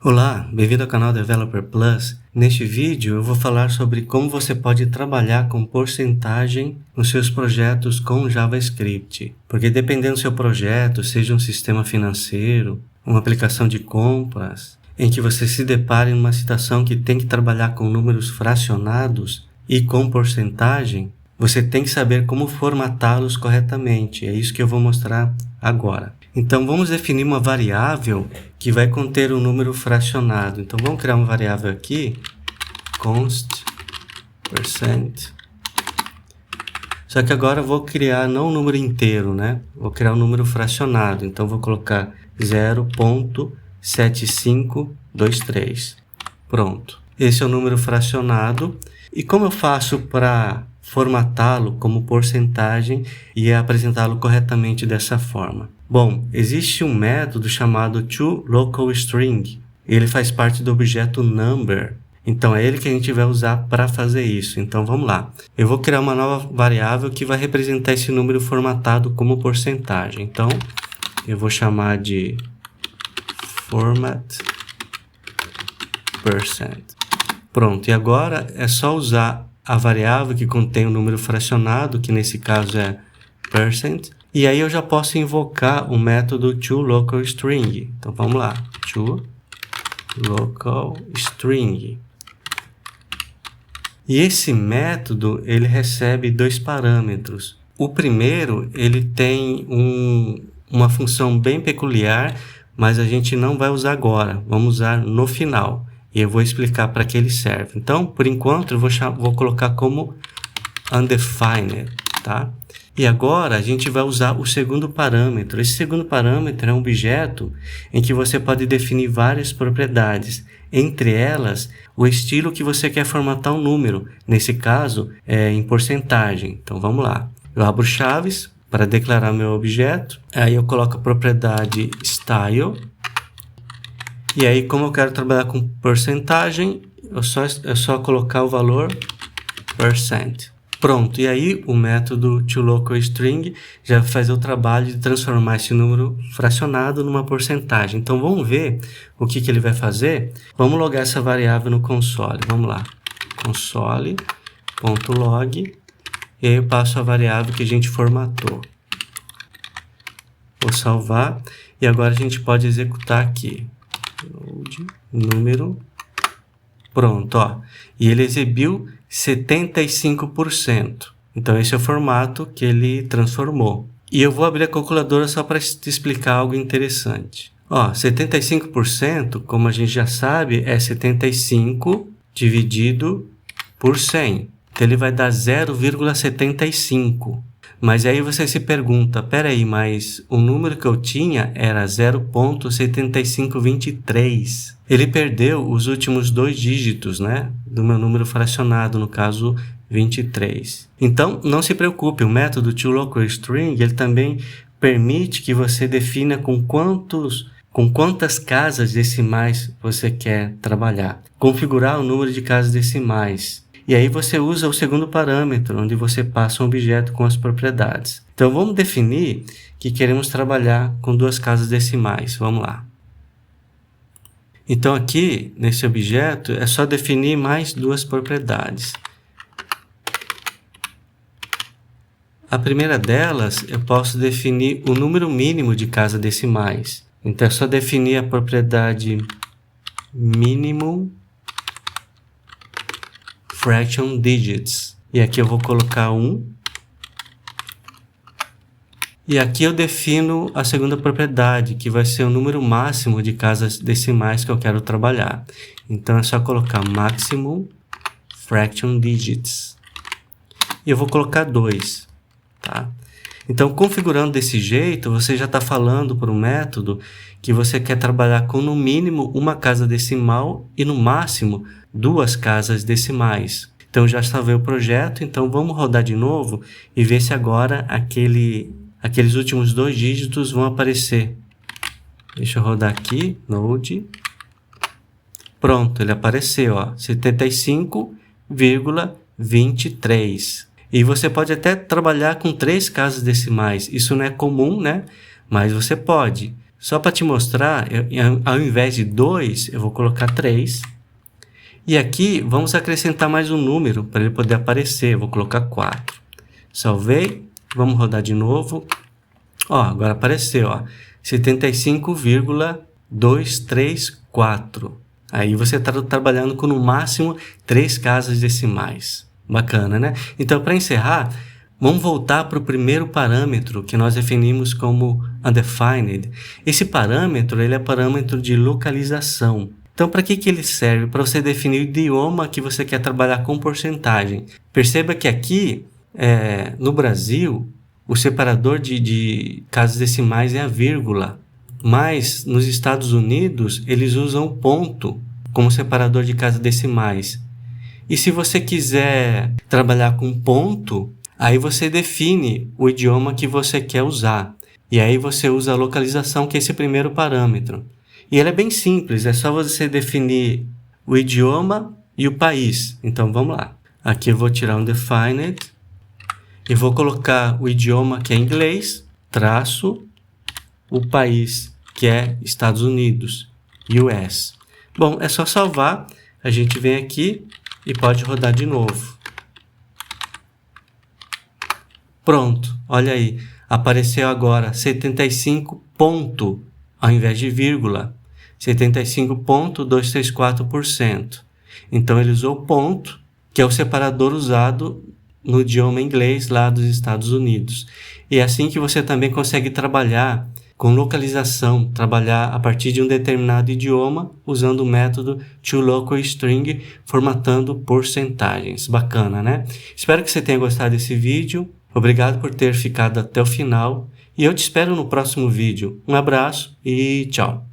Olá, bem-vindo ao canal Developer Plus. Neste vídeo eu vou falar sobre como você pode trabalhar com porcentagem nos seus projetos com JavaScript. Porque dependendo do seu projeto, seja um sistema financeiro, uma aplicação de compras, em que você se depare em uma situação que tem que trabalhar com números fracionados e com porcentagem, você tem que saber como formatá-los corretamente. É isso que eu vou mostrar agora. Então, vamos definir uma variável que vai conter um número fracionado. Então, vamos criar uma variável aqui, const %. Só que agora eu vou criar não um número inteiro, né? Vou criar um número fracionado. Então, vou colocar 0.7523. Pronto. Esse é o número fracionado. E como eu faço para formatá-lo como porcentagem e apresentá-lo corretamente dessa forma? Bom, existe um método chamado toLocalString. Ele faz parte do objeto number. Então, é ele que a gente vai usar para fazer isso. Então, vamos lá. Eu vou criar uma nova variável que vai representar esse número formatado como porcentagem. Então, eu vou chamar de format %. Pronto, e agora é só usar a variável que contém o número fracionado, que nesse caso é %, e aí eu já posso invocar o método toLocalString. Então vamos lá, toLocalString. E esse método ele recebe dois parâmetros. O primeiro ele tem uma função bem peculiar, mas a gente não vai usar agora, vamos usar no final. E eu vou explicar para que ele serve. Então, por enquanto, eu vou colocar como undefined, tá? E agora, a gente vai usar o segundo parâmetro. Esse segundo parâmetro é um objeto em que você pode definir várias propriedades. Entre elas, o estilo que você quer formatar um número. Nesse caso, é em porcentagem. Então, vamos lá. Eu abro chaves para declarar meu objeto. Aí eu coloco a propriedade style. E aí, como eu quero trabalhar com porcentagem, é só colocar o valor %. Pronto, e aí o método toLocalString já vai fazer o trabalho de transformar esse número fracionado numa porcentagem. Então, vamos ver o que ele vai fazer. Vamos logar essa variável no console. Vamos lá, console.log, e aí eu passo a variável que a gente formatou. Vou salvar, e agora a gente pode executar aqui. Número, pronto, ó. E ele exibiu 75%. Então, esse é o formato que ele transformou. E eu vou abrir a calculadora só para te explicar algo interessante. Ó, 75%, como a gente já sabe, é 75 dividido por 100. Então, ele vai dar 0,75. Mas aí você se pergunta, peraí, mas o número que eu tinha era 0.7523. Ele perdeu os últimos dois dígitos, né, do meu número fracionado, no caso 23. Então, não se preocupe, o método toLocalString, ele também permite que você defina com quantas casas decimais você quer trabalhar. Configurar o número de casas decimais. E aí você usa o segundo parâmetro, onde você passa um objeto com as propriedades. Então, vamos definir que queremos trabalhar com duas casas decimais. Vamos lá. Então, aqui, nesse objeto, é só definir mais duas propriedades. A primeira delas, eu posso definir o número mínimo de casas decimais. Então, é só definir a propriedade minimum fraction digits. E aqui eu vou colocar 1. E aqui eu defino a segunda propriedade, que vai ser o número máximo de casas decimais que eu quero trabalhar. Então, é só colocar maximum fraction digits. E eu vou colocar 2, tá? Então, configurando desse jeito, você já está falando para o método que você quer trabalhar com no mínimo uma casa decimal e no máximo duas casas decimais. Então, já salvei o projeto, então vamos rodar de novo e ver se agora aqueles últimos dois dígitos vão aparecer. Deixa eu rodar aqui, Node. Pronto, ele apareceu, ó, 75,23. E você pode até trabalhar com 3 casas decimais. Isso não é comum, né? Mas você pode. Só para te mostrar, ao invés de 2, eu vou colocar 3. E aqui, vamos acrescentar mais um número para ele poder aparecer. Eu vou colocar 4. Salvei. Vamos rodar de novo. Ó, agora apareceu, ó. 75,234. Aí você está trabalhando com no máximo 3 casas decimais. Bacana, né? Então, para encerrar, vamos voltar para o primeiro parâmetro que nós definimos como undefined. Esse parâmetro ele é parâmetro de localização. Então, para que ele serve? Para você definir o idioma que você quer trabalhar com porcentagem. Perceba que aqui, no Brasil, o separador de casas decimais é a vírgula. Mas, nos Estados Unidos, eles usam o ponto como separador de casas decimais. E se você quiser trabalhar com ponto, aí você define o idioma que você quer usar. E aí você usa a localização, que é esse primeiro parâmetro. E ele é bem simples, é só você definir o idioma e o país. Então vamos lá. Aqui eu vou tirar undefined e vou colocar o idioma que é inglês, traço, o país que é Estados Unidos, US. Bom, é só salvar, a gente vem aqui e pode rodar de novo. Pronto, olha aí, apareceu agora 75 ponto, ao invés de vírgula, 75,234%. Então ele usou ponto, que é o separador usado no idioma inglês lá dos Estados Unidos. E é assim que você também consegue trabalhar com localização, trabalhar a partir de um determinado idioma, usando o método toLocalString, formatando porcentagens. Bacana, né? Espero que você tenha gostado desse vídeo. Obrigado por ter ficado até o final. E eu te espero no próximo vídeo. Um abraço e tchau!